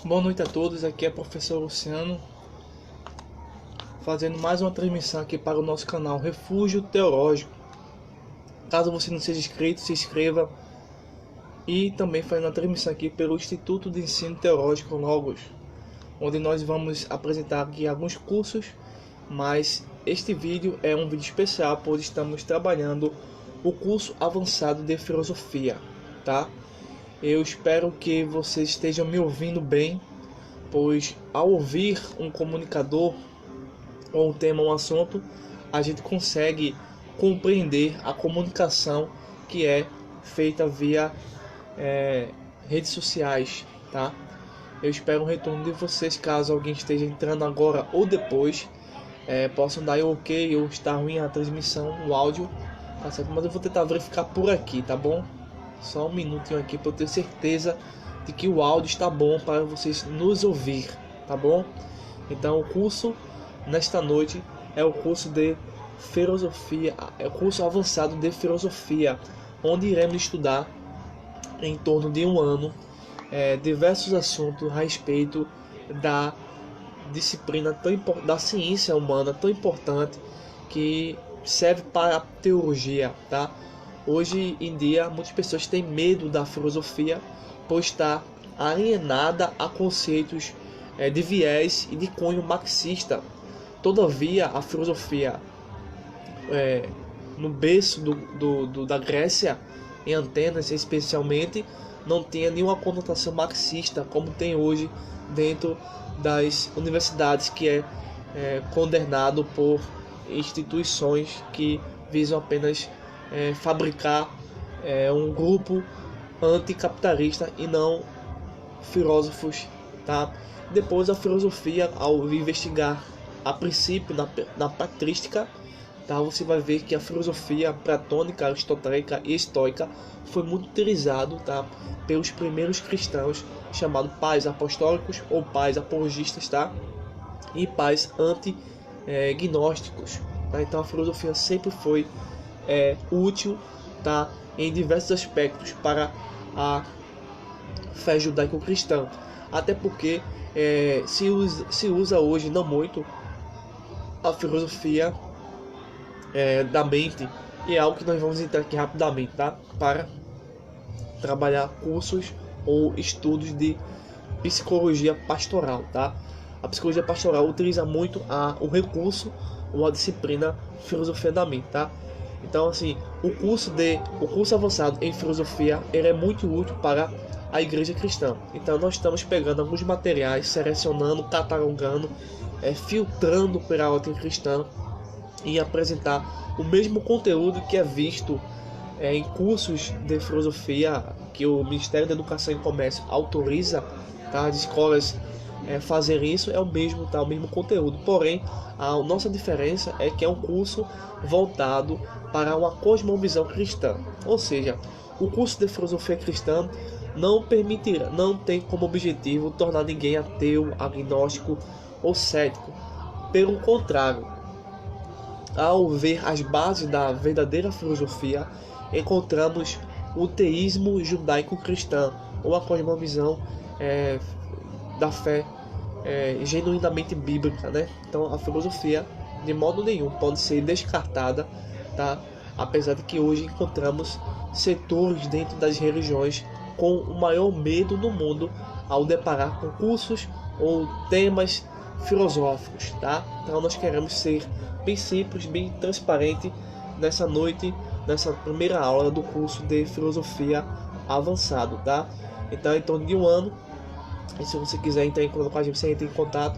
Boa noite a todos, aqui é o professor Luciano, fazendo mais uma transmissão aqui para o nosso canal Refúgio Teológico. Caso você não seja inscrito, se inscreva. E também fazendo a transmissão aqui pelo Instituto de Ensino Teológico Logos, onde nós vamos apresentar aqui alguns cursos, mas este vídeo é um vídeo especial, pois estamos trabalhando o curso avançado de filosofia, tá? Eu espero que vocês estejam me ouvindo bem, pois ao ouvir um comunicador ou um tema, um assunto, a gente consegue compreender a comunicação que é feita via redes sociais, tá? Eu espero um retorno de vocês, caso alguém esteja entrando agora ou depois, possam dar o ok ou estar ruim a transmissão, o áudio, tá certo? Mas eu vou tentar verificar por aqui, tá bom? Só um minutinho aqui para eu ter certeza de que o áudio está bom para vocês nos ouvir, tá bom? Então o curso nesta noite é o curso de filosofia, é o curso avançado de filosofia, onde iremos estudar em torno de um ano diversos assuntos a respeito da disciplina da ciência humana tão importante que serve para a teologia, tá? Hoje em dia, muitas pessoas têm medo da filosofia, pois está alienada a conceitos de viés e de cunho marxista. Todavia, a filosofia, no berço da Grécia, em Atenas especialmente, não tinha nenhuma conotação marxista, como tem hoje dentro das universidades, que é condenado por instituições que visam apenas fabricar um grupo anticapitalista e não filósofos, tá? Depois a filosofia, ao investigar a princípio na patrística, tá? Você vai ver que a filosofia platônica, aristotélica e estoica foi muito utilizado, tá? Pelos primeiros cristãos, chamados pais apostólicos ou pais apologistas, tá? E pais anti-gnósticos, tá? Então a filosofia sempre foi útil, tá? Em diversos aspectos para a fé judaico-cristã, até porque se usa hoje não muito a filosofia da mente, e é algo que nós vamos entrar aqui rapidamente, tá? Para trabalhar cursos ou estudos de psicologia pastoral, tá? A psicologia pastoral utiliza muito o recurso ou a disciplina filosofia da mente, tá? Então, assim, o curso avançado em filosofia, ele é muito útil para a igreja cristã. Então, nós estamos pegando alguns materiais, selecionando, catalogando, filtrando pela ótica cristã e apresentar o mesmo conteúdo que é visto em cursos de filosofia que o Ministério da Educação e Comércio autoriza, tá? As escolas fazerem isso, é o mesmo, tá? O mesmo conteúdo. Porém, a nossa diferença é que é um curso voltado para uma cosmovisão cristã. Ou seja, o curso de filosofia cristã não tem como objetivo tornar ninguém ateu, agnóstico ou cético. Pelo contrário, ao ver as bases da verdadeira filosofia, encontramos o teísmo judaico-cristão, ou a cosmovisão da fé genuinamente bíblica, né? Então a filosofia de modo nenhum pode ser descartada, tá? Apesar de que hoje encontramos setores dentro das religiões com o maior medo do mundo ao deparar com cursos ou temas filosóficos, tá? Então nós queremos ser bem simples, bem transparente nessa noite, nessa primeira aula do curso de filosofia avançado, tá? Então em torno de um ano. E se você quiser entrar em contato com a gente, você entra em contato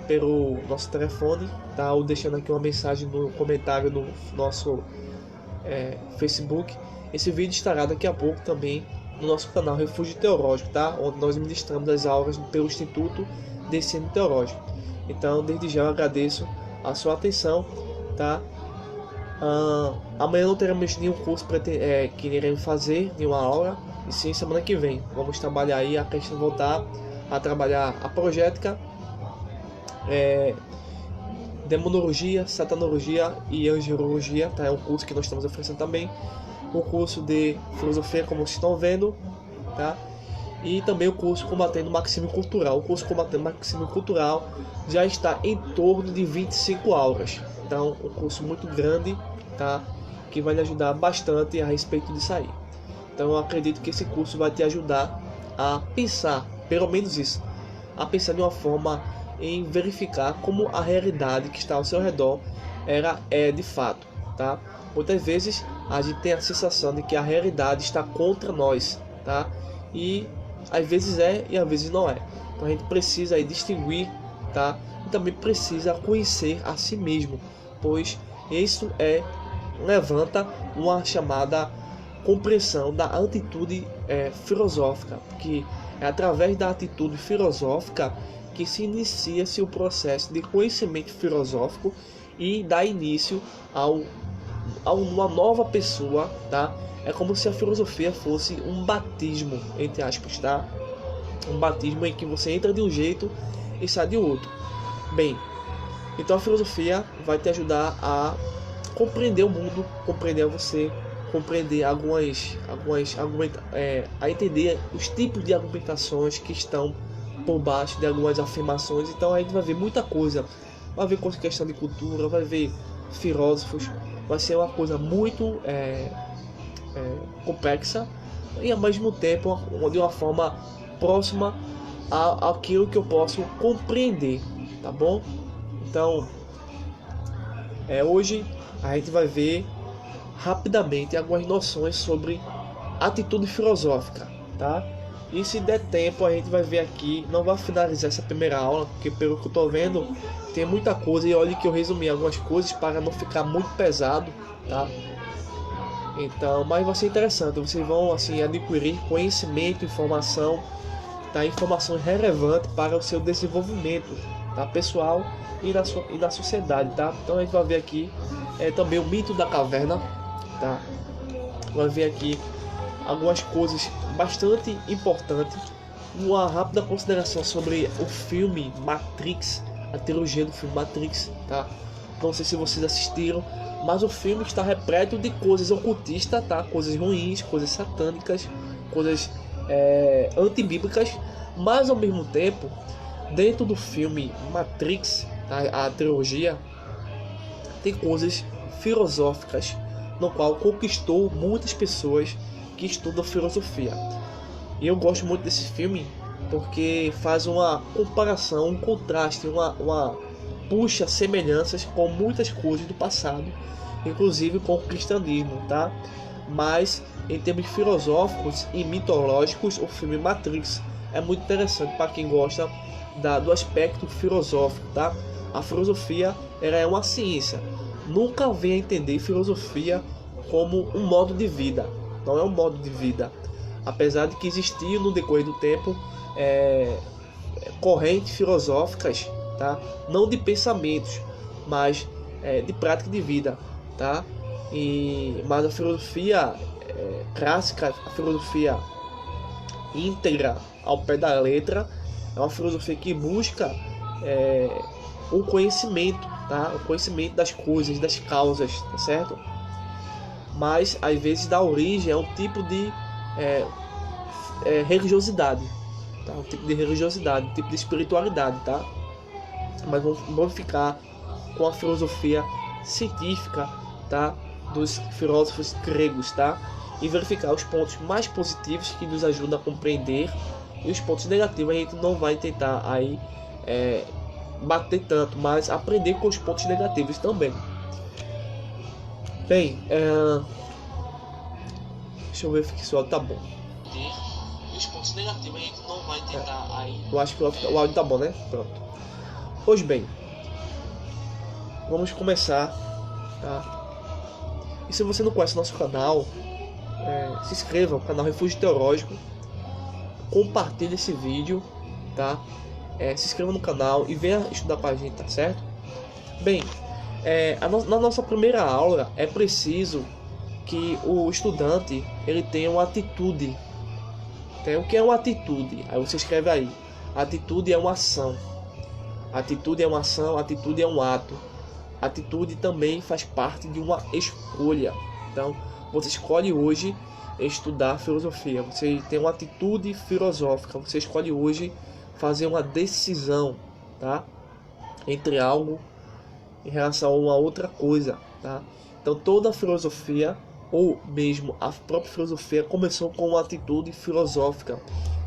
pelo nosso telefone, tá? Ou deixando aqui uma mensagem no comentário no nosso Facebook. Esse vídeo estará daqui a pouco também no nosso canal Refúgio Teológico, tá? Onde nós ministramos as aulas pelo Instituto de Ensino Teológico. Então, desde já eu agradeço a sua atenção, tá? Amanhã não teremos nenhum curso que iremos fazer, nenhuma aula, e sim semana que vem. Vamos trabalhar aí a questão de voltar a trabalhar a projética, demonologia, satanologia e angelologia, tá? É um curso que nós estamos oferecendo também. O curso de filosofia, como vocês estão vendo, tá? e também o curso Combatendo Marxismo Cultural. O curso Combatendo Marxismo Cultural já está em torno de 25 aulas. Então, um curso muito grande, tá? Que vai lhe ajudar bastante a respeito disso aí. Então, eu acredito que esse curso vai te ajudar a pensar, pelo menos isso, a pensar de uma forma em verificar como a realidade que está ao seu redor é de fato, tá? Muitas vezes a gente tem a sensação de que a realidade está contra nós, tá? E às vezes é e às vezes não é. Então a gente precisa aí distinguir, tá? E também precisa conhecer a si mesmo, pois isso levanta uma chamada compreensão da atitude filosófica, que é através da atitude filosófica que se inicia-se o processo de conhecimento filosófico e dá início a uma nova pessoa, tá? É como se a filosofia fosse um batismo, entre aspas, tá? Um batismo em que você entra de um jeito e sai de outro. Bem, então a filosofia vai te ajudar a compreender o mundo, compreender você, compreender a entender os tipos de argumentações que estão por baixo de algumas afirmações. Então a gente vai ver muita coisa, vai ver questão de cultura, vai ver filósofos, vai ser uma coisa muito complexa e ao mesmo tempo de uma forma próxima àquilo que eu posso compreender, tá bom? Então hoje a gente vai ver rapidamente algumas noções sobre atitude filosófica, tá? E se der tempo a gente vai ver aqui, não vai finalizar essa primeira aula, porque pelo que eu tô vendo tem muita coisa, e olha que eu resumi algumas coisas para não ficar muito pesado, tá? Então, mas vai ser interessante, vocês vão assim adquirir conhecimento, informação, tá? Informações relevantes para o seu desenvolvimento, tá? Pessoal e na sociedade, tá? Então a gente vai ver aqui também o mito da caverna, tá? Vai ver aqui algumas coisas bastante importantes, uma rápida consideração sobre o filme Matrix, a trilogia do filme Matrix, tá? Não sei se vocês assistiram, mas o filme está repleto de coisas ocultistas, tá? Coisas ruins, coisas satânicas, coisas antibíblicas, mas ao mesmo tempo, dentro do filme Matrix, a trilogia, tem coisas filosóficas, no qual conquistou muitas pessoas que estudam filosofia. E eu gosto muito desse filme porque faz uma comparação, um contraste, puxa semelhanças com muitas coisas do passado, inclusive com o cristianismo, tá? Mas em termos filosóficos e mitológicos, o filme Matrix é muito interessante para quem gosta do aspecto filosófico, tá? A filosofia ela é uma ciência. Nunca venha entender filosofia como um modo de vida. Não é um modo de vida. Apesar de que existiam no decorrer do tempo correntes filosóficas, tá? Não de pensamentos, mas de prática de vida, tá? Mas a filosofia clássica, a filosofia íntegra ao pé da letra, é uma filosofia que busca o conhecimento, tá? O conhecimento das coisas, das causas, tá certo? Mas às vezes dá origem a um tipo de religiosidade, tá? Um tipo de religiosidade, um tipo de espiritualidade, tá? Mas vamos ficar com a filosofia científica, tá? Dos filósofos gregos, tá? E verificar os pontos mais positivos que nos ajudam a compreender, e os pontos negativos a gente não vai tentar aí bater tanto, mas aprender com os pontos negativos também. Bem, deixa eu ver se o áudio tá bom. Os pontos negativos a gente não vai tentar aí. Eu acho que o áudio tá bom, né? Pronto. Pois bem, vamos começar, tá? E se você não conhece nosso canal, se inscreva no canal Refúgio Teológico, compartilhe esse vídeo, tá? Se inscreva no canal e venha estudar com a gente, tá certo? Bem, na nossa primeira aula é preciso que o estudante ele tenha uma atitude. O que é uma atitude? Aí você escreve aí: atitude é uma ação. Atitude é uma ação, atitude é um ato. Atitude também faz parte de uma escolha. Então, você escolhe hoje estudar filosofia. Você tem uma atitude filosófica. Você escolhe hoje fazer uma decisão, tá? Entre algo em relação a uma outra coisa, tá? Então toda a filosofia, ou mesmo a própria filosofia, começou com uma atitude filosófica,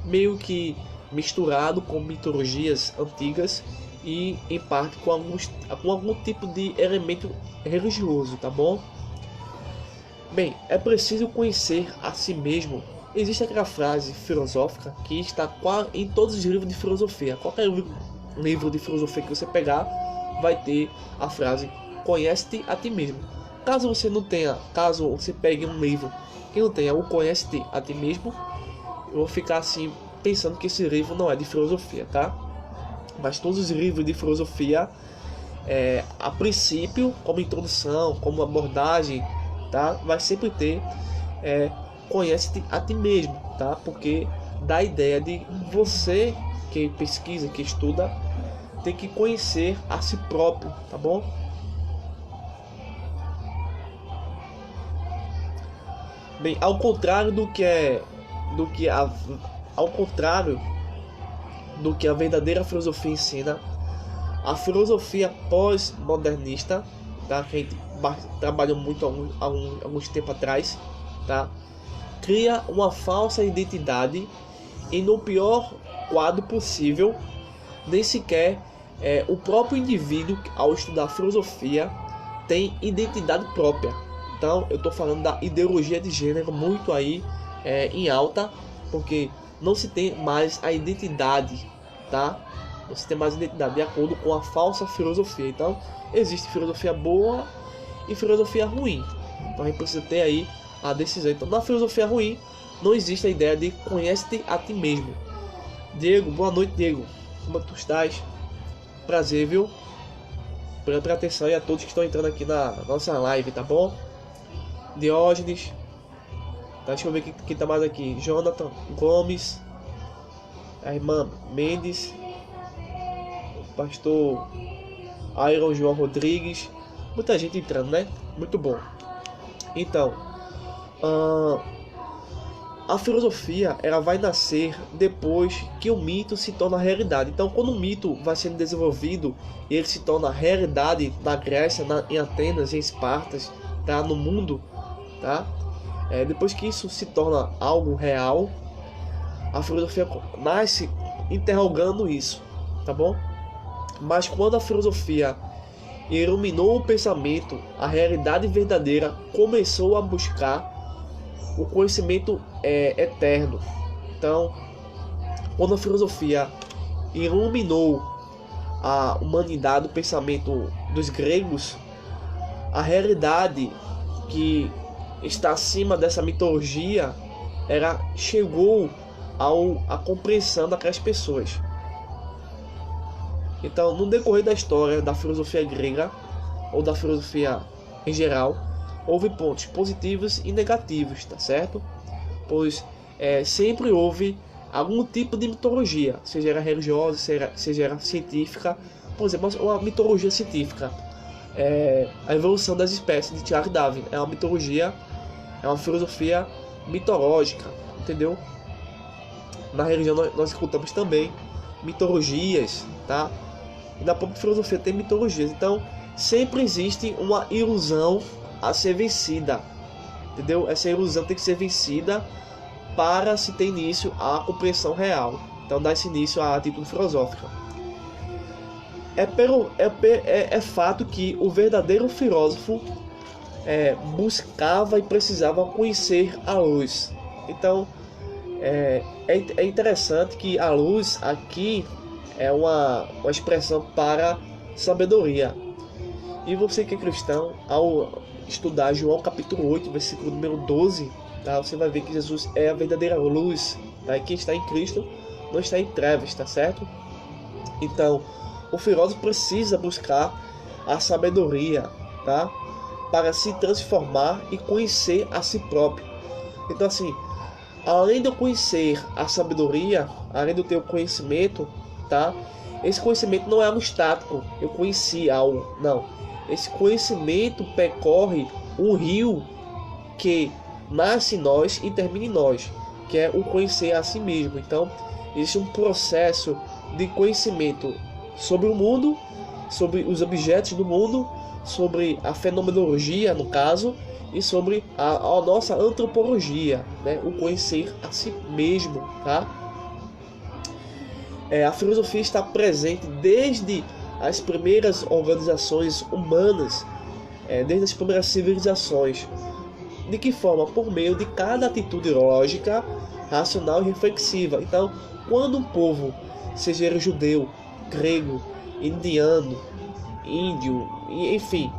meio que misturado com mitologias antigas e em parte com algum tipo de elemento religioso, tá bom? Bem, é preciso conhecer a si mesmo. Existe aquela frase filosófica que está em todos os livros de filosofia. Qualquer livro de filosofia que você pegar vai ter a frase conhece-te a ti mesmo. Caso você não tenha, caso você pegue um livro que não tenha o conhece-te a ti mesmo, eu vou ficar assim pensando que esse livro não é de filosofia, tá? Mas todos os livros de filosofia, a princípio, como introdução, como abordagem, tá? Vai sempre ter conhece-te a ti mesmo, tá? Porque dá a ideia de você que pesquisa, que estuda, tem que conhecer a si próprio, tá bom? Bem, ao contrário do que a verdadeira filosofia ensina, a filosofia pós-modernista, tá? Que a gente trabalhou muito alguns tempo atrás, tá? Cria uma falsa identidade e, no pior quadro possível, nem sequer o próprio indivíduo, ao estudar filosofia, tem identidade própria. Então eu estou falando da ideologia de gênero muito aí em alta, porque não se tem mais a identidade, tá? Não se tem mais identidade de acordo com a falsa filosofia. Então existe filosofia boa e filosofia ruim. Então a gente precisa ter aí a decisão. Então na filosofia ruim não existe a ideia de conhece-te a ti mesmo. Diego, boa noite, Diego. Como tu estás? Prazer, viu? Presta atenção aí a todos que estão entrando aqui na nossa live, tá bom? Diógenes, tá, deixa eu ver quem tá mais aqui. Jonathan Gomes, a irmã Mendes, o pastor Iron João Rodrigues, muita gente entrando, né? Muito bom. Então, a filosofia ela vai nascer depois que o mito se torna realidade. Então, quando o mito vai sendo desenvolvido e ele se torna realidade na Grécia, em Atenas, em Esparta, tá, no mundo, tá? Depois que isso se torna algo real, a filosofia nasce interrogando isso, tá bom? Mas quando a filosofia iluminou o pensamento, a realidade verdadeira começou a buscar o conhecimento eterno. Então, quando a filosofia iluminou a humanidade, o pensamento dos gregos, a realidade que está acima dessa mitologia chegou à compreensão daquelas pessoas. Então, no decorrer da história da filosofia grega, ou da filosofia em geral, houve pontos positivos e negativos, tá certo? Pois sempre houve algum tipo de mitologia, seja era religiosa, seja era científica. Por exemplo, uma mitologia científica, a evolução das espécies de Charles Darwin é uma mitologia, é uma filosofia mitológica, entendeu? Na religião nós escutamos também mitologias, tá? E na própria filosofia tem mitologias. Então sempre existe uma ilusão a ser vencida, entendeu? Essa ilusão tem que ser vencida para se ter início à compreensão real. Então dá-se início à atitude filosófica. É fato que o verdadeiro filósofo buscava e precisava conhecer a luz. Então é interessante que a luz aqui é uma expressão para sabedoria. E você que é cristão, ao estudar João capítulo 8, versículo número 12, tá? Você vai ver que Jesus é a verdadeira luz, tá? E quem está em Cristo não está em trevas, tá certo? Então, o filósofo precisa buscar a sabedoria, tá? Para se transformar e conhecer a si próprio. Então, assim, além de eu conhecer a sabedoria, além de eu ter o conhecimento, tá? Esse conhecimento não é algo estático, eu conheci algo, não. Esse conhecimento percorre um rio que nasce em nós e termina em nós, que é o conhecer a si mesmo. Então, existe um processo de conhecimento sobre o mundo, sobre os objetos do mundo, sobre a fenomenologia, no caso, e sobre a nossa antropologia, né? O conhecer a si mesmo, tá? A filosofia está presente desde as primeiras organizações humanas, desde as primeiras civilizações. De que forma? Por meio de cada atitude lógica, racional e reflexiva. Então, quando um povo, seja ele judeu, grego, indiano, índio, enfim,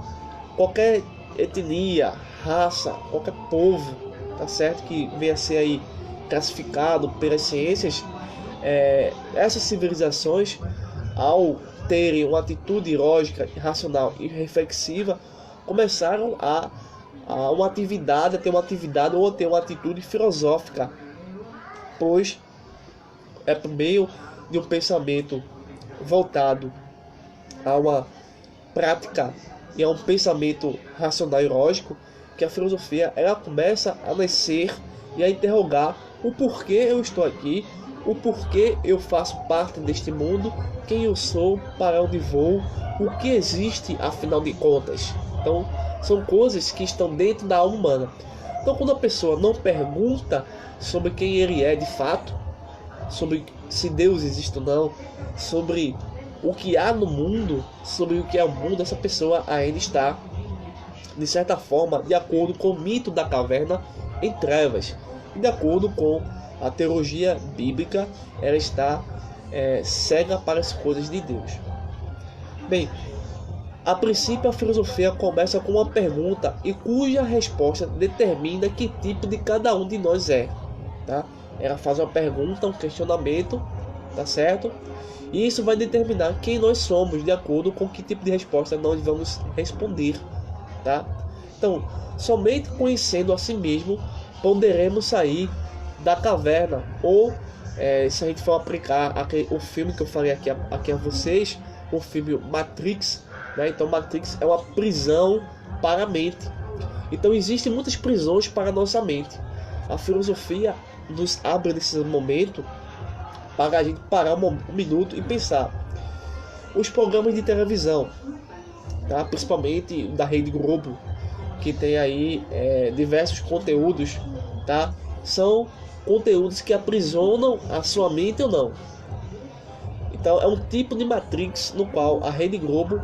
qualquer etnia, raça, qualquer povo, tá certo, que venha a ser aí classificado pelas ciências, essas civilizações, ao terem uma atitude lógica, racional e reflexiva, começaram a ter uma atividade ou a ter uma atitude filosófica, pois é por meio de um pensamento voltado a uma prática e a um pensamento racional e lógico que a filosofia ela começa a nascer e a interrogar o porquê eu estou aqui, o porquê eu faço parte deste mundo, quem eu sou, para onde vou, o que existe afinal de contas. Então, são coisas que estão dentro da alma humana. Então, quando a pessoa não pergunta sobre quem ele é de fato, sobre se Deus existe ou não, sobre o que há no mundo, sobre o que é o mundo, essa pessoa ainda está, de certa forma, de acordo com o mito da caverna, em trevas. E de acordo com a teologia bíblica, ela está cega para as coisas de Deus. Bem, a princípio a filosofia começa com uma pergunta e cuja resposta determina que tipo de cada um de nós é, tá? Ela faz uma pergunta, um questionamento, tá certo? E isso vai determinar quem nós somos, de acordo com que tipo de resposta nós vamos responder, tá? Então, somente conhecendo a si mesmo poderemos sair da caverna, ou se a gente for aplicar o filme que eu falei aqui a vocês, o filme Matrix, né? Então Matrix é uma prisão para a mente. Então existem muitas prisões para a nossa mente. A filosofia nos abre nesse momento para a gente parar um minuto e pensar. Os programas de televisão, tá? Principalmente da Rede Globo, que tem aí diversos conteúdos, tá? São conteúdos que aprisionam a sua mente ou não. Então é um tipo de Matrix no qual a Rede Globo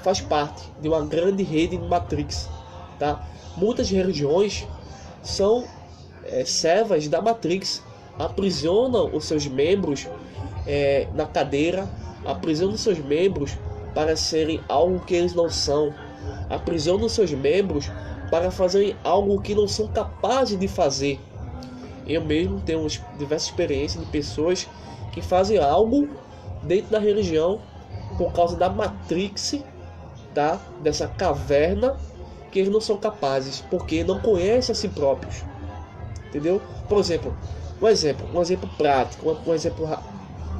faz parte de uma grande rede de Matrix, tá? Muitas religiões são servas da Matrix, aprisionam os seus membros na cadeira, aprisionam os seus membros para serem algo que eles não são, aprisionam os seus membros para fazerem algo que não são capazes de fazer. Eu mesmo tenho diversas experiências de pessoas que fazem algo dentro da religião por causa da Matrix, tá? Dessa caverna, que eles não são capazes, porque não conhecem a si próprios. Entendeu? Por exemplo, um exemplo prático, um exemplo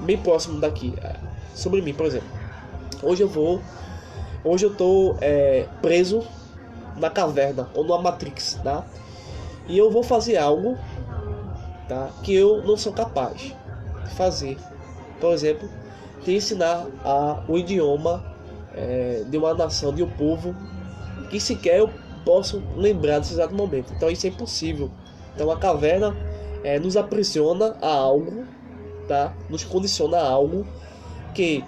bem próximo daqui, sobre mim, por exemplo. Hoje eu estou preso na caverna ou na Matrix, tá? E eu vou fazer algo, tá? Que eu não sou capaz de fazer. Por exemplo, te ensinar o idioma de uma nação, de um povo que sequer eu posso lembrar desse exato momento. Então isso é impossível. Então a caverna nos aprisiona a algo, tá? Nos condiciona a algo que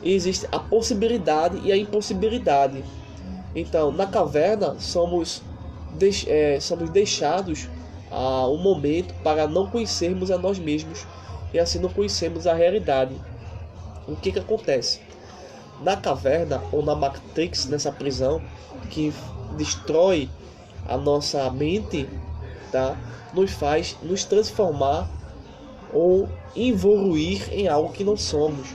existe a possibilidade e a impossibilidade. Então na caverna somos deixados a um momento para não conhecermos a nós mesmos e assim não conhecemos a realidade. O que acontece? Na caverna ou na Matrix, nessa prisão que destrói a nossa mente, tá? Nos faz nos transformar ou evoluir em algo que não somos.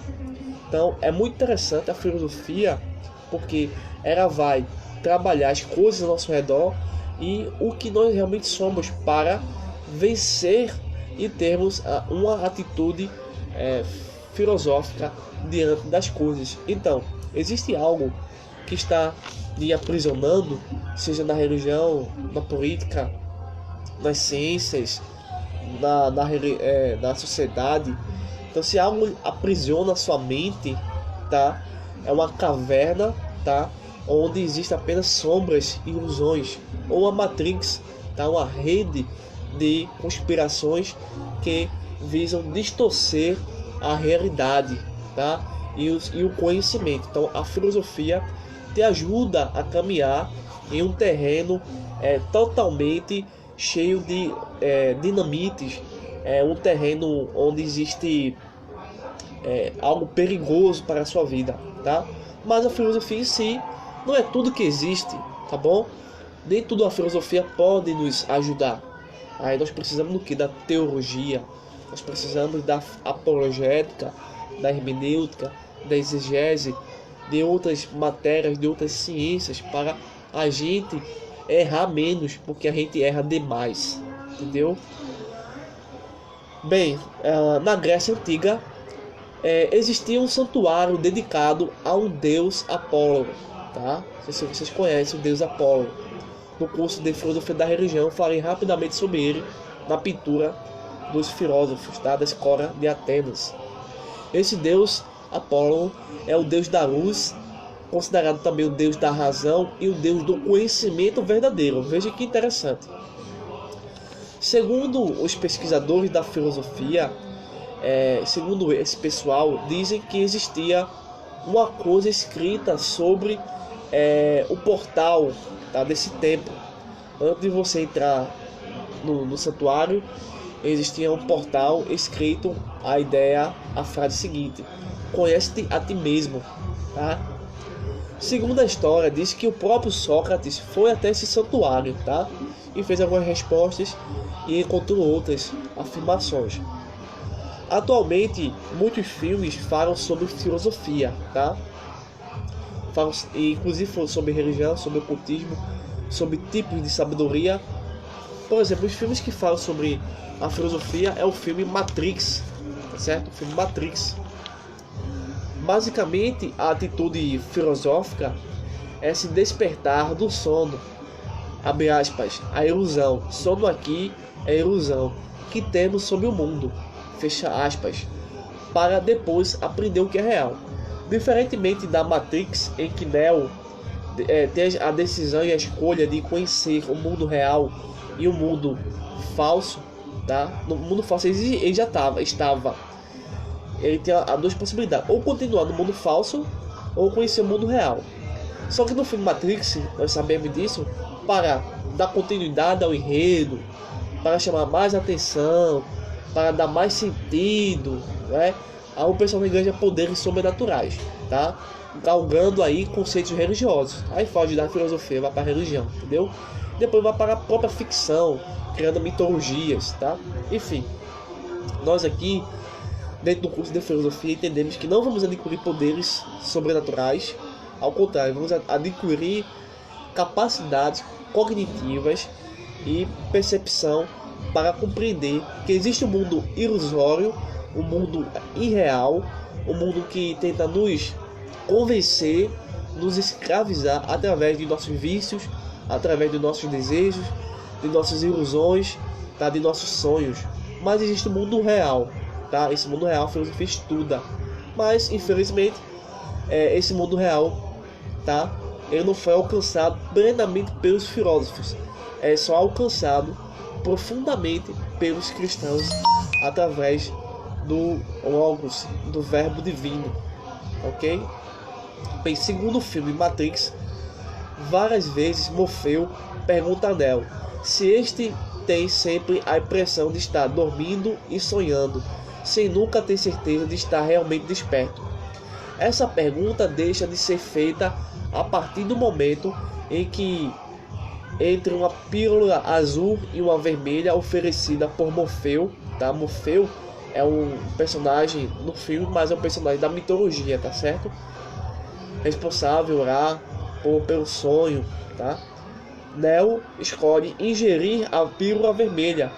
Então é muito interessante a filosofia, porque ela vai trabalhar as coisas ao nosso redor e o que nós realmente somos, para vencer e termos uma atitude filosófica diante das coisas. Então, existe algo que está me aprisionando, seja na religião, na política, nas ciências, na sociedade. Então, se algo aprisiona a sua mente, tá? É uma caverna, tá? Onde existem apenas sombras e ilusões, ou a Matrix, tá? Uma rede de conspirações que visam distorcer a realidade, tá? E o conhecimento. Então, a filosofia te ajuda a caminhar em um terreno totalmente cheio de dinamites, um terreno onde existe algo perigoso para a sua vida, tá? Mas a filosofia em si não é tudo que existe, tá bom? Nem tudo a filosofia pode nos ajudar. Aí nós precisamos do que? Da teologia, nós precisamos da apologética, da hermenêutica, da exegese, de outras matérias, de outras ciências, para a gente errar menos, porque a gente erra demais, entendeu? Bem, na Grécia Antiga existia um santuário dedicado a um deus Apolo, tá? Não sei se vocês conhecem o deus Apolo. No curso de filosofia da religião, falei rapidamente sobre ele na pintura dos filósofos, tá? Da escola de Atenas. Esse deus Apolo é o deus da luz, considerado também o deus da razão e o deus do conhecimento verdadeiro. Veja que interessante. Segundo os pesquisadores da filosofia, segundo esse pessoal, dizem que existia uma coisa escrita sobre o portal, tá, desse templo. Antes de você entrar no santuário, existia um portal escrito a frase seguinte: conhece-te a ti mesmo, tá? Segundo a história, diz que o próprio Sócrates foi até esse santuário, tá? E fez algumas respostas e encontrou outras afirmações. Atualmente, muitos filmes falam sobre filosofia, tá? Falam, inclusive sobre religião, sobre ocultismo, sobre tipos de sabedoria. Por exemplo, os filmes que falam sobre a filosofia é o filme Matrix, tá certo? O filme Matrix. Basicamente, a atitude filosófica é se despertar do sono, abre aspas, a ilusão, sono aqui é ilusão, que temos sobre o mundo, fecha aspas, para depois aprender o que é real. Diferentemente da Matrix, em que Neo tem a decisão e a escolha de conhecer o mundo real e o mundo falso, tá? No mundo falso ele já estava. Ele tem as duas possibilidades, ou continuar no mundo falso, ou conhecer o mundo real. Só que no filme Matrix, nós sabemos disso, para dar continuidade ao enredo, para chamar mais atenção, para dar mais sentido, né? Aí o personagem ganha poderes sobrenaturais, tá? Galgando aí conceitos religiosos. Aí foge da filosofia, vai para a religião, entendeu? Depois vai para a própria ficção, criando mitologias, tá? Enfim, nós aqui, dentro do curso de filosofia, entendemos que não vamos adquirir poderes sobrenaturais, ao contrário, vamos adquirir capacidades cognitivas e percepção para compreender que existe um mundo ilusório, um mundo irreal, um mundo que tenta nos convencer, nos escravizar através de nossos vícios, através de nossos desejos, de nossas ilusões, tá? De nossos sonhos. Mas existe um mundo real, tá? Esse mundo real a filosofia estuda, mas infelizmente esse mundo real, tá? Ele não foi alcançado plenamente pelos filósofos, é só alcançado profundamente pelos cristãos através do Logos, do verbo divino, ok? Bem, segundo o filme Matrix, várias vezes Morfeu pergunta a Neo se este tem sempre a impressão de estar dormindo e sonhando, sem nunca ter certeza de estar realmente desperto. Essa pergunta deixa de ser feita a partir do momento em que, entre uma pílula azul e uma vermelha oferecida por Morfeu, tá? Morfeu é um personagem no filme, mas é um personagem da mitologia, tá certo? Responsável lá pelo sonho, tá? Neo escolhe ingerir a pílula vermelha,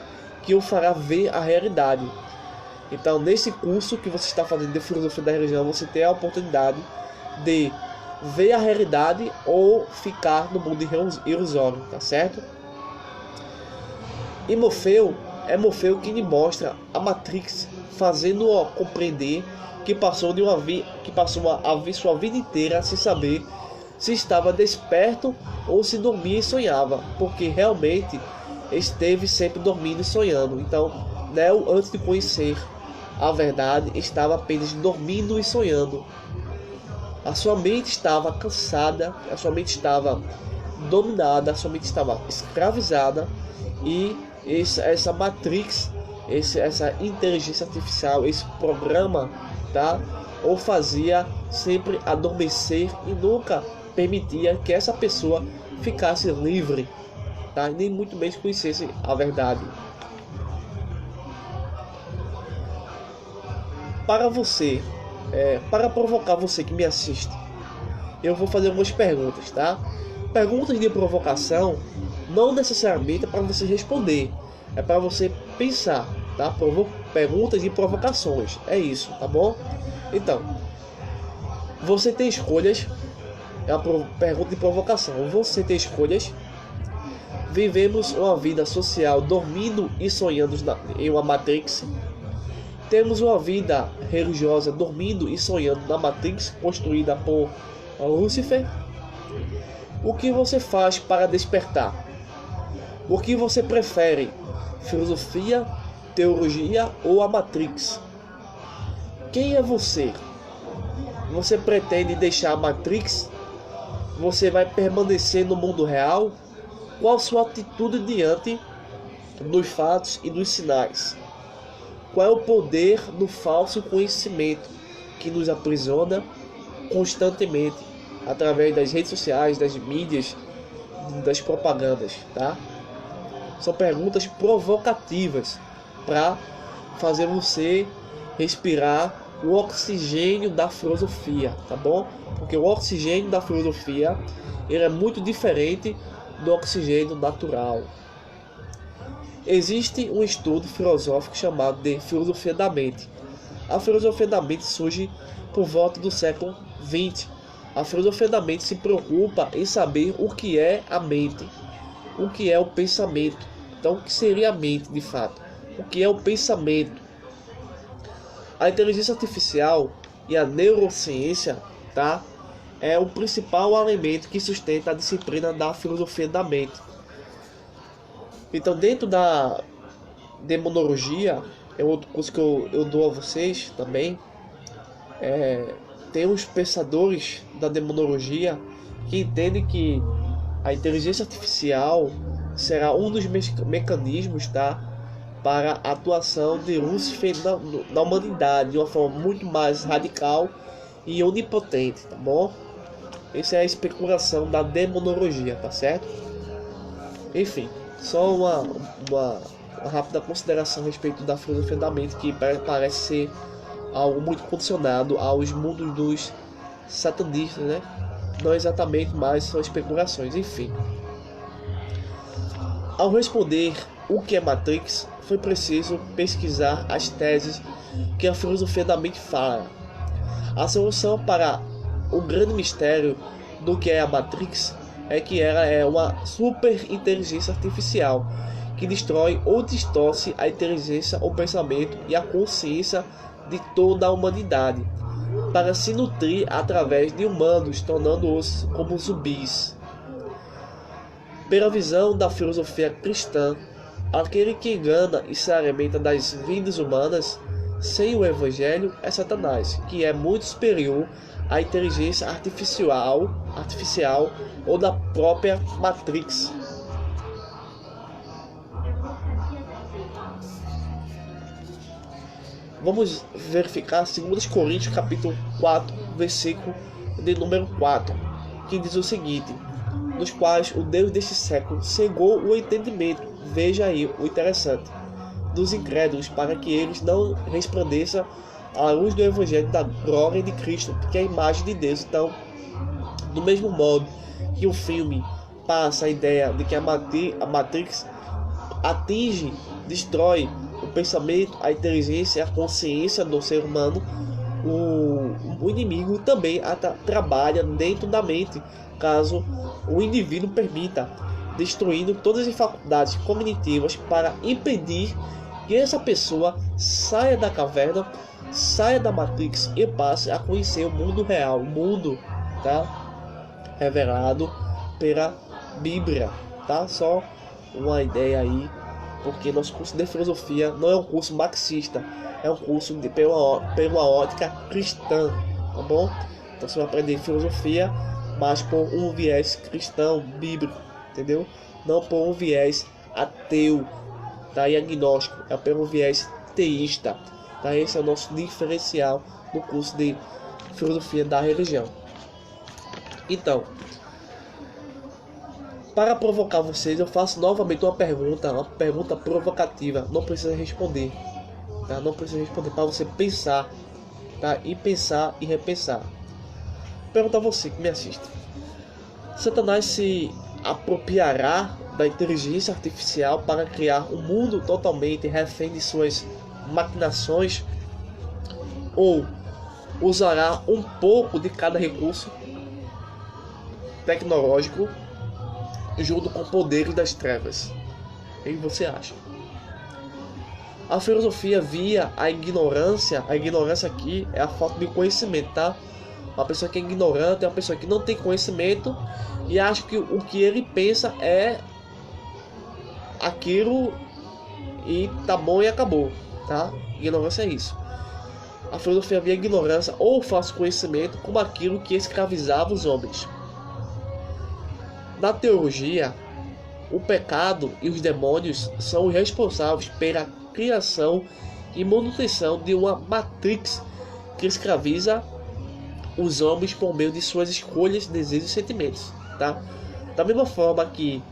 que o fará ver a realidade. Então, nesse curso que você está fazendo de filosofia da religião, você tem a oportunidade de ver a realidade ou ficar no mundo ilusório, tá certo? E Morfeu que lhe mostra a Matrix, fazendo-o compreender que passou a ver sua vida inteira sem saber se estava desperto ou se dormia e sonhava, porque realmente esteve sempre dormindo e sonhando. Então, Neo, antes de conhecer a verdade, estava apenas dormindo e sonhando. A sua mente estava cansada, a sua mente estava dominada, a sua mente estava escravizada, e essa Matrix, essa inteligência artificial, esse programa, tá, o fazia sempre adormecer e nunca permitia que essa pessoa ficasse livre, tá, nem muito menos conhecesse a verdade. Para você, para provocar você que me assiste, eu vou fazer algumas perguntas, tá? Perguntas de provocação não necessariamente é para você responder, é para você pensar, tá? Perguntas de provocações, é isso, tá bom? Então, você tem escolhas, é uma pergunta de provocação. Você tem escolhas. Vivemos uma vida social dormindo e sonhando em uma Matrix. Temos uma vida religiosa dormindo e sonhando na Matrix construída por Lúcifer. O que você faz para despertar? O que você prefere? Filosofia, teologia ou a Matrix? Quem é você? Você pretende deixar a Matrix? Você vai permanecer no mundo real? Qual sua atitude diante dos fatos e dos sinais? Qual é o poder do falso conhecimento que nos aprisiona constantemente através das redes sociais, das mídias, das propagandas, tá? São perguntas provocativas para fazer você respirar o oxigênio da filosofia, tá bom? Porque o oxigênio da filosofia, ele é muito diferente do oxigênio natural. Existe um estudo filosófico chamado de filosofia da mente. A filosofia da mente surge por volta do século XX. A filosofia da mente se preocupa em saber o que é a mente, o que é o pensamento. Então, o que seria a mente de fato? O que é o pensamento? A inteligência artificial e a neurociência, tá, é o principal elemento que sustenta a disciplina da filosofia da mente. Então, dentro da demonologia, é outro curso que eu dou a vocês também, tem os pensadores da demonologia que entendem que a inteligência artificial será um dos mecanismos, tá, para a atuação de Lúcifer na humanidade de uma forma muito mais radical e onipotente, tá bom? Essa é a especulação da demonologia, tá certo? Enfim, só uma rápida consideração a respeito da filosofia da mente, que parece ser algo muito condicionado aos mundos dos satanistas, né? Não exatamente, mas são especulações, enfim. Ao responder o que é Matrix, foi preciso pesquisar as teses que a filosofia da mente fala. A solução para o grande mistério do que é a Matrix é que ela é uma super inteligência artificial que destrói ou distorce a inteligência, o pensamento e a consciência de toda a humanidade para se nutrir através de humanos, tornando-os como zumbis. Pela visão da filosofia cristã, aquele que engana e se alimenta das vidas humanas sem o Evangelho é Satanás, que é muito superior à inteligência artificial ou da própria Matrix. Vamos verificar 2 Coríntios capítulo 4, versículo de número 4, que diz o seguinte: nos quais o Deus deste século cegou o entendimento, veja aí o interessante, dos incrédulos, para que eles não resplandeçam a luz do Evangelho da glória de Cristo, que é a imagem de Deus. Então, do mesmo modo que o filme passa a ideia de que a Matrix atinge, destrói o pensamento, a inteligência, a consciência do ser humano, o inimigo também trabalha dentro da mente, caso o indivíduo permita. destruindo todas as faculdades cognitivas para impedir que essa pessoa saia da caverna, saia da Matrix e passe a conhecer o mundo real, o mundo, tá, revelado pela Bíblia, tá? Só uma ideia aí, porque nosso curso de filosofia não é um curso marxista, é um curso pela ótica cristã, tá bom? Então você vai aprender filosofia, mas por um viés cristão, bíblico, entendeu? Não por um viés ateu, tá? E agnóstico, é pelo viés teísta, tá? Esse é o nosso diferencial no curso de filosofia da religião. Então, para provocar vocês, eu faço novamente uma pergunta provocativa. Não precisa responder, tá? Não precisa responder, para você pensar, tá? E pensar e repensar. Pergunta a você que me assiste: Satanás se apropriará da inteligência artificial para criar um mundo totalmente refém de suas maquinações, ou usará um pouco de cada recurso tecnológico junto com poderes das trevas? O que você acha? A filosofia via a ignorância aqui é a falta de conhecimento, tá? Uma pessoa que é ignorante é uma pessoa que não tem conhecimento e acha que o que ele pensa é aquilo e tá bom e acabou, tá? Ignorância é isso. A filosofia via a ignorância ou falso conhecimento como aquilo que escravizava os homens. Na teologia, o pecado e os demônios são os responsáveis pela criação e manutenção de uma matrix que escraviza os homens por meio de suas escolhas, desejos e sentimentos, tá? Da mesma forma que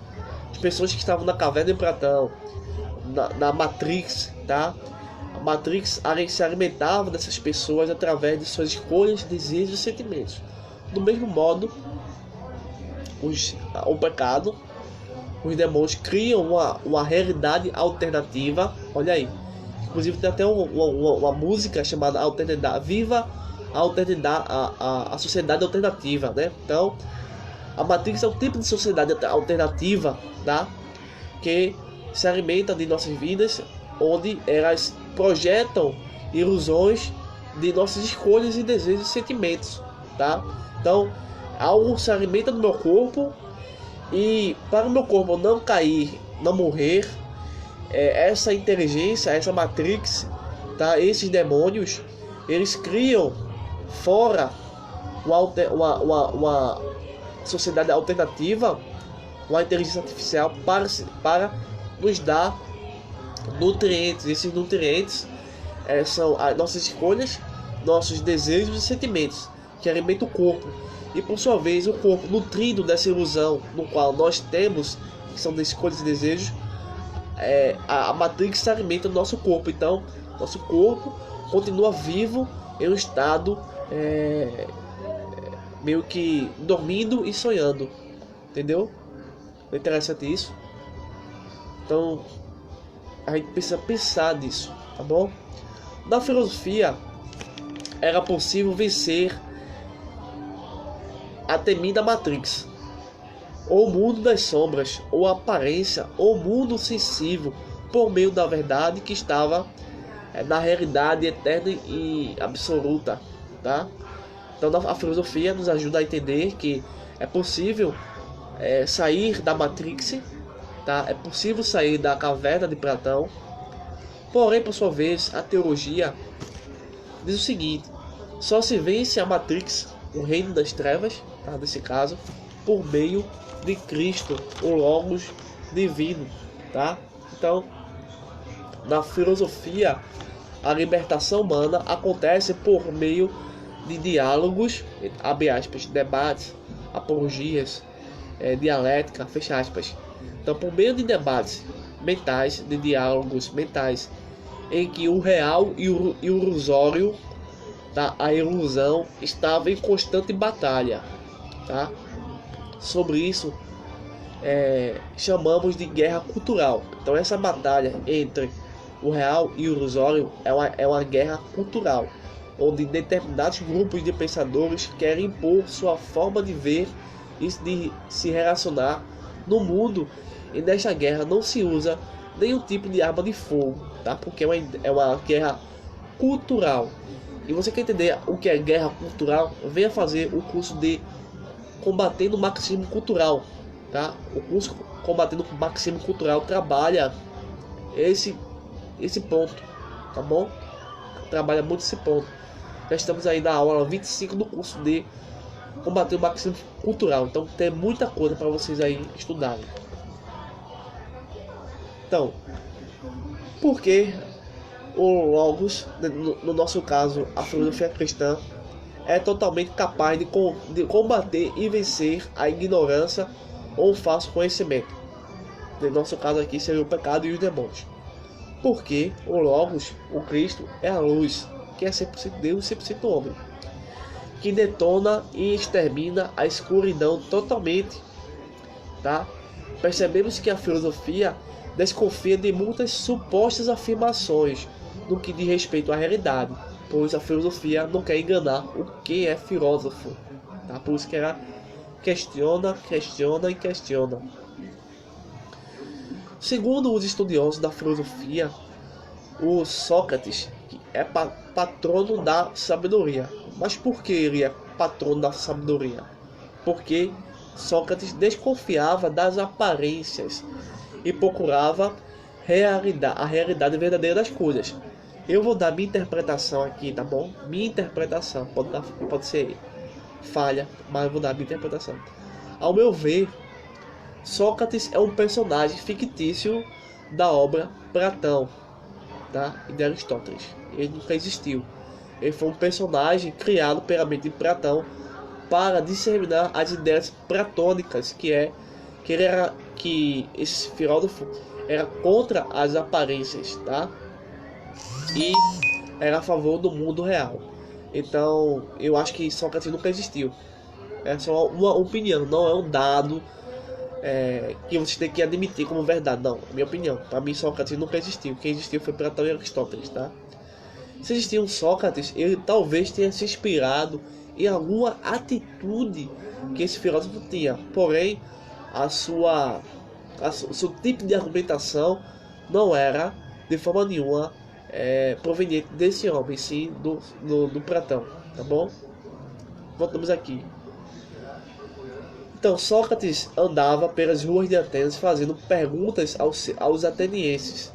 as pessoas que estavam na caverna de Platão, na Matrix, tá? A Matrix se alimentava dessas pessoas através de suas escolhas, desejos e sentimentos. Do mesmo modo, o pecado, os demônios criam uma realidade alternativa. Olha aí, inclusive tem até uma música chamada Viva a sociedade alternativa, né? Então, a Matrix é um tipo de sociedade alternativa, tá? Que se alimenta de nossas vidas, onde elas projetam ilusões de nossas escolhas e desejos e sentimentos, tá? Então, algo se alimenta do meu corpo, e para o meu corpo não cair, não morrer, essa inteligência, essa Matrix, tá? Esses demônios, eles criam fora uma sociedade alternativa, uma inteligência artificial para nos dar nutrientes. Esses nutrientes são as nossas escolhas, nossos desejos e sentimentos, que alimentam o corpo. E por sua vez, o corpo, nutrido dessa ilusão no qual nós temos, que são de escolhas e desejos, a Matrix se alimenta do nosso corpo. Então, nosso corpo continua vivo em um estado meio que dormindo e sonhando, entendeu? É interessante isso. Então, a gente precisa pensar nisso, tá bom? Na filosofia, era possível vencer a temida Matrix, ou o mundo das sombras, ou a aparência, ou o mundo sensível, por meio da verdade que estava na realidade eterna e absoluta, tá? Então a filosofia nos ajuda a entender que é possível sair da Matrix, tá? É possível sair da caverna de Platão. Porém, por sua vez, a teologia diz o seguinte: só se vence a Matrix, o reino das trevas, tá? Nesse caso, por meio de Cristo, o Logos divino, tá? Então, na filosofia, a libertação humana acontece por meio de diálogos, abre aspas, debates, apologias, dialética, fecha aspas. Então, por meio de debates mentais, de diálogos mentais, em que o real e o ilusório, tá? A ilusão estava em constante batalha, tá? Sobre isso, chamamos de guerra cultural. Então, essa batalha entre o real e o ilusório é uma guerra cultural, onde determinados grupos de pensadores querem impor sua forma de ver e de se relacionar no mundo e nesta guerra não se usa nenhum tipo de arma de fogo, tá? Porque é uma guerra cultural. E você quer entender o que é guerra cultural? Venha fazer o curso de Combatendo o Marxismo Cultural, tá? O curso Combatendo o Marxismo Cultural trabalha esse ponto, tá bom? Trabalha muito esse ponto. Já estamos aí na aula 25 do curso de Combater o Marxismo Cultural. Então tem muita coisa para vocês aí estudarem. Então, por que o Logos, no nosso caso a filosofia cristã, é totalmente capaz de combater e vencer a ignorância ou o falso conhecimento? No nosso caso aqui seria o pecado e os demônios. Porque o Logos, o Cristo, é a luz, que é 100% Deus e 100% homem, que detona e extermina a escuridão totalmente, tá? Percebemos que a filosofia desconfia de muitas supostas afirmações no que diz respeito à realidade, pois a filosofia não quer enganar o que é filósofo, tá? Por isso que ela questiona. Segundo os estudiosos da filosofia, o Sócrates é patrono da sabedoria. Mas por que ele é patrono da sabedoria? Porque Sócrates desconfiava das aparências e procurava a realidade verdadeira das coisas. Eu vou dar minha interpretação aqui, tá bom? Minha interpretação pode ser falha, mas eu vou dar minha interpretação. Ao meu ver, Sócrates é um personagem fictício da obra Platão, tá? E de Aristóteles. Ele nunca existiu. Ele foi um personagem criado pela mente de Platão para disseminar as ideias platônicas, que esse filósofo era contra as aparências, tá? E era a favor do mundo real. Então, eu acho que Sócrates nunca existiu. É só uma opinião, não é um dado que você tem que admitir como verdade. Não, minha opinião. Para mim, Sócrates nunca existiu. Quem existiu foi Platão e Aristóteles, tá? Se existia um Sócrates, ele talvez tenha se inspirado em alguma atitude que esse filósofo tinha. Porém, o seu tipo de argumentação não era de forma nenhuma proveniente desse homem, sim do Platão, tá bom? Voltamos aqui. Então, Sócrates andava pelas ruas de Atenas fazendo perguntas aos atenienses.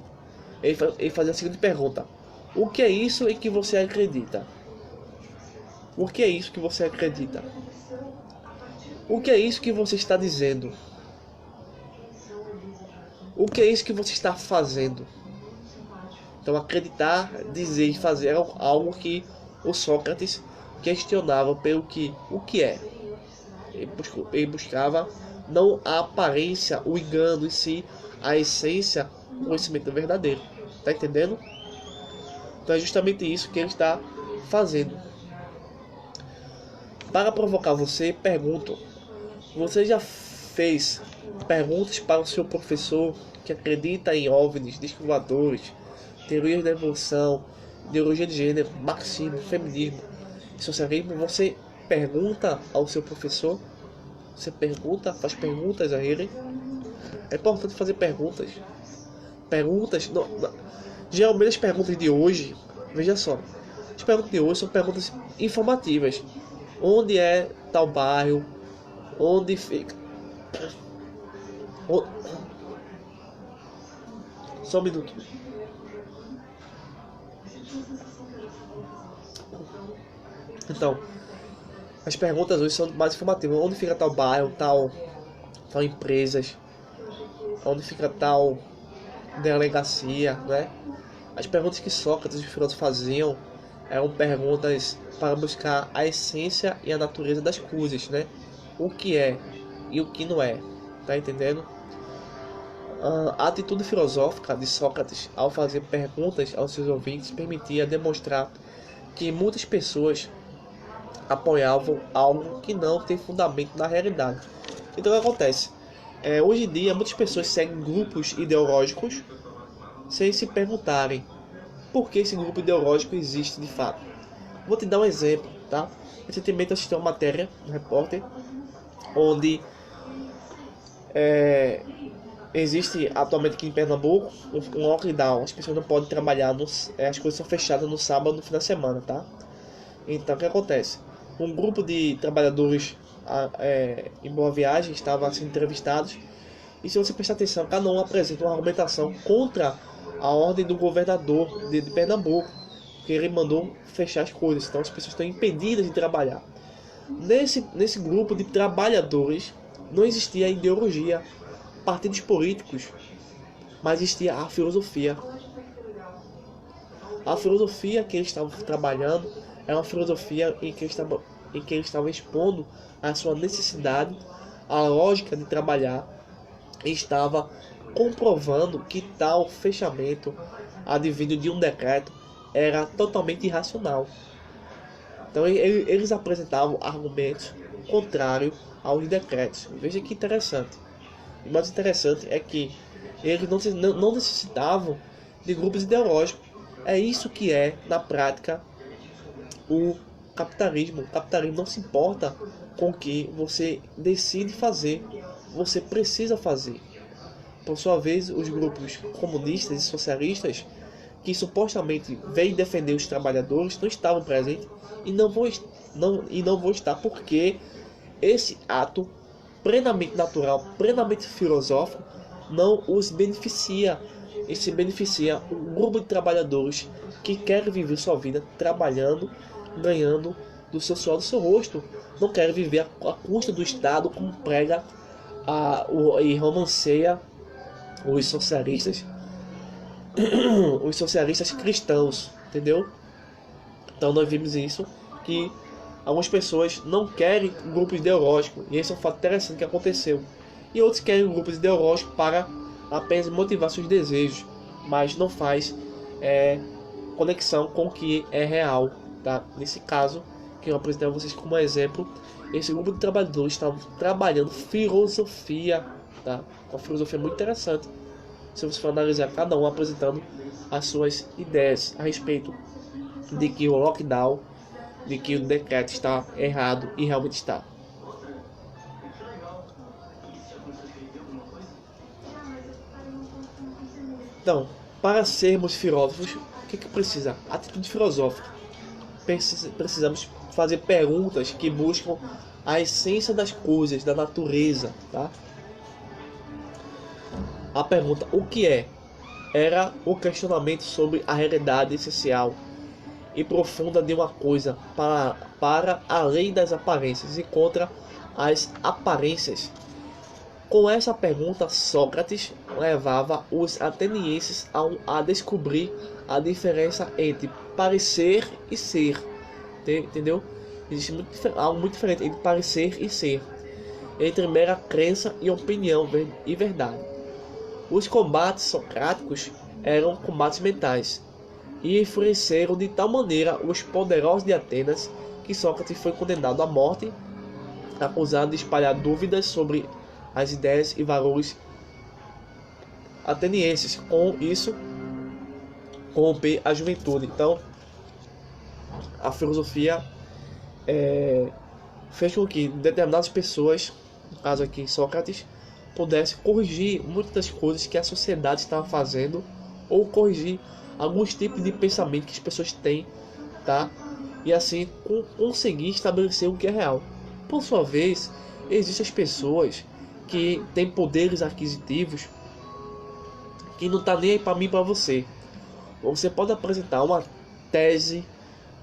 Ele fazia a seguinte pergunta: o que é isso em que você acredita? O que é isso que você acredita? O que é isso que você está dizendo? O que é isso que você está fazendo? Então, acreditar, dizer e fazer era algo que o Sócrates questionava pelo o que é. Ele buscava não a aparência, o engano em si, a essência, o conhecimento verdadeiro. Tá entendendo? Então é justamente isso que ele está fazendo. Para provocar você, pergunto: você já fez perguntas para o seu professor que acredita em OVNIs, discos voadores, teorias da evolução, ideologia de gênero, marxismo, feminismo, socialismo? Você pergunta ao seu professor? Você faz perguntas a ele? É importante fazer perguntas. Geralmente as perguntas de hoje, veja só, as perguntas de hoje são perguntas informativas. Onde é tal bairro? Onde fica? Só um minuto. Então, as perguntas hoje são mais informativas. Onde fica tal bairro, tal empresas? Onde fica tal delegacia, né? As perguntas que Sócrates e os filósofos faziam eram perguntas para buscar a essência e a natureza das coisas, né? O que é e o que não é, tá entendendo? A atitude filosófica de Sócrates ao fazer perguntas aos seus ouvintes permitia demonstrar que muitas pessoas apoiavam algo que não tem fundamento na realidade. Então o que acontece? Hoje em dia muitas pessoas seguem grupos ideológicos sem se perguntarem por que esse grupo ideológico existe de fato. Vou te dar um exemplo, tá? Recentemente eu assisti uma matéria no Repórter onde Existe atualmente aqui em Pernambuco um lockdown. As pessoas não podem trabalhar, as coisas são fechadas no sábado, no final de semana, tá? Então o que acontece? Um grupo de trabalhadores em Boa Viagem estava sendo entrevistados. E se você prestar atenção, cada um apresenta uma argumentação contra a ordem do governador de Pernambuco, que ele mandou fechar as coisas. Então as pessoas estão impedidas de trabalhar. Nesse grupo de trabalhadores não existia ideologia, partidos políticos, mas existia a filosofia. A filosofia que eles estavam trabalhando é uma filosofia em que eles estavam expondo a sua necessidade, a lógica de trabalhar, e estava comprovando que tal fechamento advindo de um decreto era totalmente irracional. Então eles apresentavam argumentos contrários aos decretos. Veja que interessante. O mais interessante é que eles não necessitavam de grupos ideológicos. É isso que é, na prática, o capitalismo. O capitalismo não se importa com o que você decide fazer, você precisa fazer. Por sua vez, os grupos comunistas e socialistas, que supostamente vêm defender os trabalhadores, não estavam presentes e não vão estar, porque esse ato plenamente natural, plenamente filosófico, não os beneficia. E se beneficia um grupo de trabalhadores que querem viver sua vida trabalhando, ganhando do seu suor do seu rosto. Não querem viver à custa do Estado, como prega e romanceia os socialistas cristãos, entendeu? Então nós vimos isso, que algumas pessoas não querem um grupo ideológico, e esse é um fato interessante que aconteceu. E outros querem um grupo ideológico para apenas motivar seus desejos, mas não faz conexão com o que é real, tá? Nesse caso, que eu apresentei a vocês como exemplo, esse grupo de trabalhadores estava trabalhando filosofia, tá? Uma filosofia muito interessante, se você for analisar cada um apresentando as suas ideias a respeito de que o lockdown, de que o decreto está errado e realmente está. Então, para sermos filósofos, o que precisa? Atitude filosófica. Precisamos fazer perguntas que buscam a essência das coisas, da natureza, tá? A pergunta, o que é? Era o questionamento sobre a realidade essencial e profunda de uma coisa para além das aparências e contra as aparências. Com essa pergunta, Sócrates levava os atenienses a descobrir a diferença entre parecer e ser. Entendeu? Existe algo muito diferente entre parecer e ser, entre mera crença e opinião e verdade. Os combates socráticos eram combates mentais e enfureceram de tal maneira os poderosos de Atenas que Sócrates foi condenado à morte, acusado de espalhar dúvidas sobre as ideias e valores atenienses. Com isso, corromper a juventude. Então, a filosofia fez com que determinadas pessoas, no caso aqui Sócrates, pudesse corrigir muitas das coisas que a sociedade estava fazendo, ou corrigir alguns tipos de pensamento que as pessoas têm, tá? E assim conseguir estabelecer o que é real. Por sua vez, existem as pessoas que têm poderes aquisitivos que não tá nem aí para mim e para você. Você pode apresentar uma tese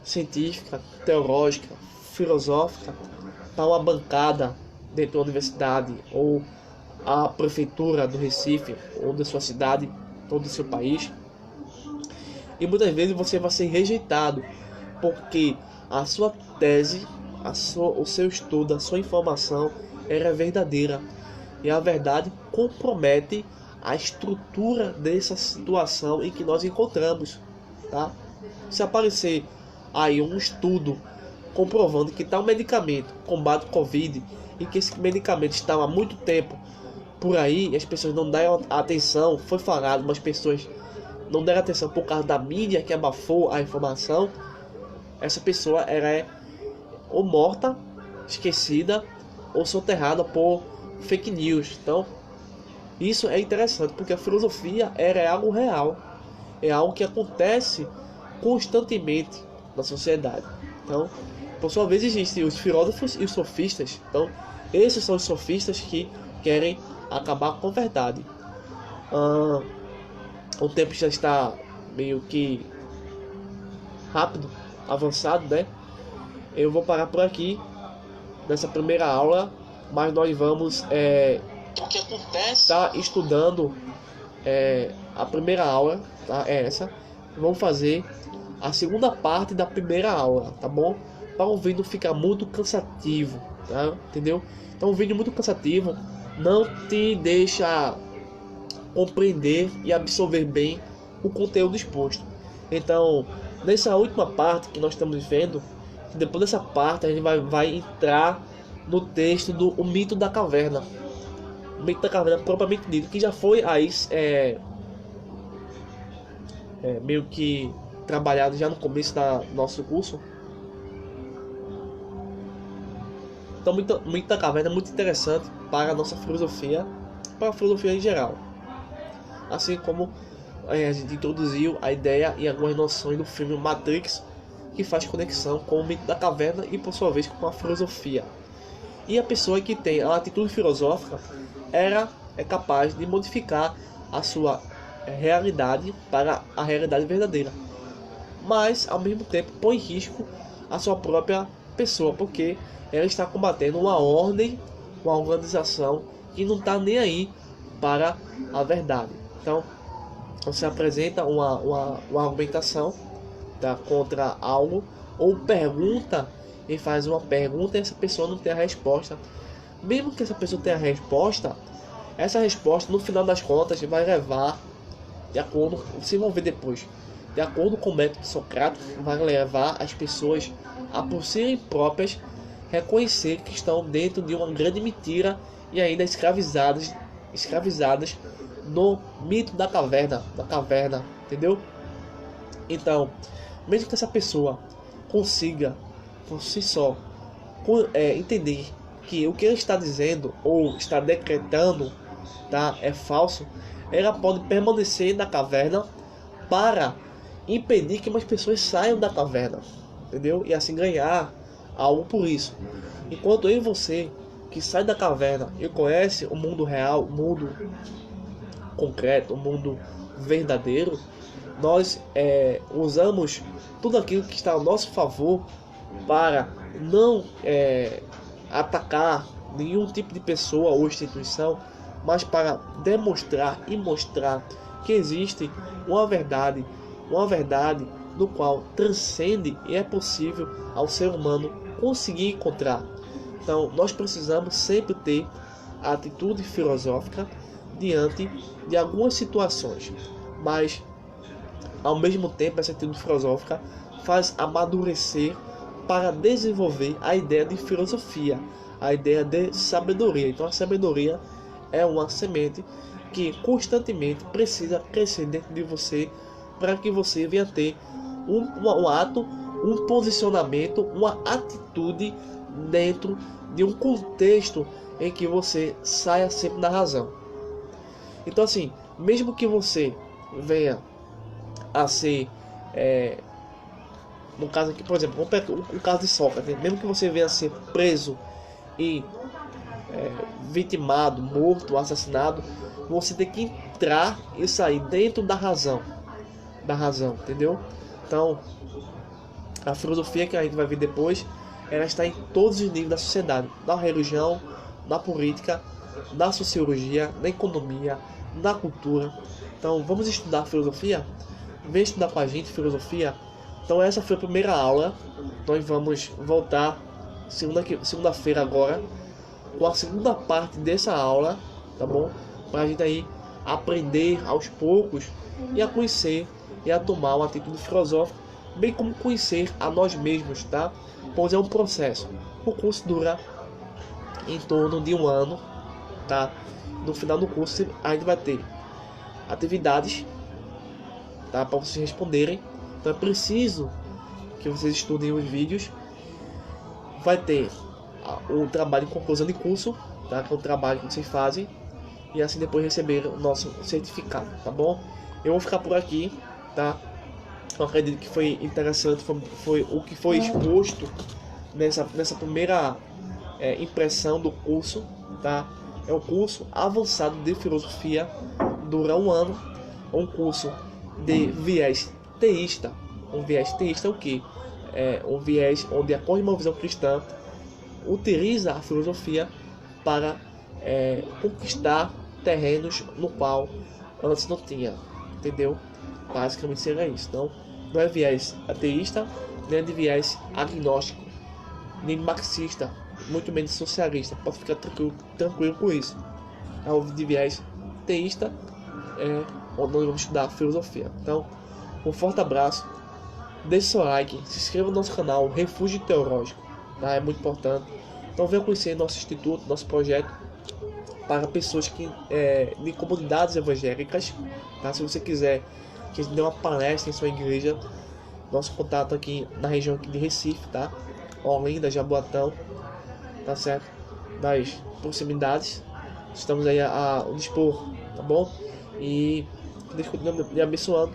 científica, teológica, filosófica para uma bancada dentro da universidade ou a prefeitura do Recife ou da sua cidade ou do seu país, e muitas vezes você vai ser rejeitado porque a sua tese, o seu estudo, a sua informação era verdadeira, e a verdade compromete a estrutura dessa situação em que nós encontramos, tá? Se aparecer aí um estudo comprovando que tal medicamento combate o Covid e que esse medicamento está há muito tempo por aí e as pessoas não deram atenção, foi falado, mas as pessoas não deram atenção por causa da mídia que abafou a informação, essa pessoa é ou morta, esquecida ou soterrada por fake news. Então, Isso é interessante porque a filosofia é algo real, é algo que acontece constantemente na sociedade. Então, por sua vez, existem os filósofos e os sofistas. Então, esses são os sofistas que querem acabar com a verdade. O tempo já está meio que rápido, avançado, né? Eu vou parar por aqui nessa primeira aula, mas nós vamos estar estudando a primeira aula, tá? É essa. Vamos fazer a segunda parte da primeira aula, tá bom? Para o vídeo ficar muito cansativo, tá? Entendeu? Então, um vídeo muito cansativo não te deixa compreender e absorver bem o conteúdo exposto. Então, nessa última parte que nós estamos vendo, depois dessa parte a gente vai entrar no texto do O Mito da Caverna. O Mito da Caverna propriamente dito, que já foi aí meio que trabalhado já no começo do nosso curso. Então, o Mito da Caverna é muito interessante para a nossa filosofia, para a filosofia em geral. Assim como a gente introduziu a ideia e algumas noções do filme Matrix, que faz conexão com o Mito da Caverna e, por sua vez, com a filosofia. E a pessoa que tem a atitude filosófica é capaz de modificar a sua realidade para a realidade verdadeira, mas ao mesmo tempo põe em risco a sua própria pessoa, porque ela está combatendo uma ordem, uma organização que não está nem aí para a verdade. Então, você apresenta uma argumentação, tá, contra algo, ou pergunta e faz uma pergunta e essa pessoa não tem a resposta. Mesmo que essa pessoa tenha a resposta, essa resposta no final das contas vai levar, de acordo, vocês vão ver depois, de acordo com o método socrático, vai levar as pessoas a por si próprias reconhecer que estão dentro de uma grande mentira e ainda escravizadas no mito da caverna, entendeu? Então, mesmo que essa pessoa consiga por si só entender que o que ele está dizendo ou está decretando, tá, é falso, ela pode permanecer na caverna para impedir que mais pessoas saiam da caverna, entendeu? E assim ganhar algo por isso. Enquanto eu e você, que sai da caverna e conhece o mundo real, o mundo concreto, o mundo verdadeiro, nós usamos tudo aquilo que está ao nosso favor para não atacar nenhum tipo de pessoa ou instituição, mas para demonstrar e mostrar que existe uma verdade no qual transcende e é possível ao ser humano conseguir encontrar. Então, nós precisamos sempre ter a atitude filosófica diante de algumas situações, mas ao mesmo tempo essa atitude filosófica faz amadurecer para desenvolver a ideia de filosofia, a ideia de sabedoria. Então a sabedoria é uma semente que constantemente precisa crescer dentro de você para que você venha ter um ato, um posicionamento, uma atitude dentro de um contexto em que você saia sempre na razão. Então assim, mesmo que você venha a ser, no caso aqui, por exemplo, vamos pegar o caso de Sócrates, mesmo que você venha a ser preso e vitimado, morto, assassinado, você tem que entrar e sair dentro da razão, entendeu? Então, a filosofia que a gente vai ver depois, ela está em todos os níveis da sociedade, na religião, na política, na sociologia, na economia, na cultura. Então, vamos estudar filosofia? Vem estudar com a gente filosofia. Então essa foi a primeira aula. Nós vamos voltar segunda-feira agora com a segunda parte dessa aula, tá bom? Para a gente aí aprender aos poucos e a conhecer e a tomar uma atitude filosófica, bem como conhecer a nós mesmos, tá? Pois é um processo. O curso dura em torno de 1 ano, tá? No final do curso a gente vai ter atividades, tá, para vocês responderem. Então é preciso que vocês estudem os vídeos. Vai ter o trabalho de conclusão de curso, tá, que é um trabalho que vocês fazem e assim depois receber o nosso certificado, tá bom? Eu vou ficar por aqui, tá? Eu acredito que foi interessante, foi o que foi exposto nessa primeira impressão do curso, tá? É um curso avançado de filosofia, dura um ano, é um curso de viés teísta. Um viés teísta é o que? É um viés onde a cosmovisão cristã utiliza a filosofia para conquistar terrenos no qual antes não tinha, entendeu? Basicamente seria isso. Então, não é viés ateísta, nem de viés agnóstico, nem marxista, muito menos socialista. Pode ficar tranquilo com isso. É o de viés teísta, onde nós vamos estudar filosofia. Então, um forte abraço, deixe seu like, se inscreva no nosso canal Refúgio Teológico, tá? É muito importante. Então venha conhecer nosso instituto, nosso projeto para pessoas de comunidades evangélicas, tá? Se você quiser que a gente dê uma palestra em sua igreja, nosso contato aqui na região aqui de Recife, tá? Olinda, Jaboatão, tá certo? Das proximidades, estamos aí a dispor, tá bom? E Deus continue me abençoando.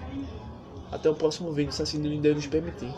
Até o próximo vídeo, se assim Deus nos permitir.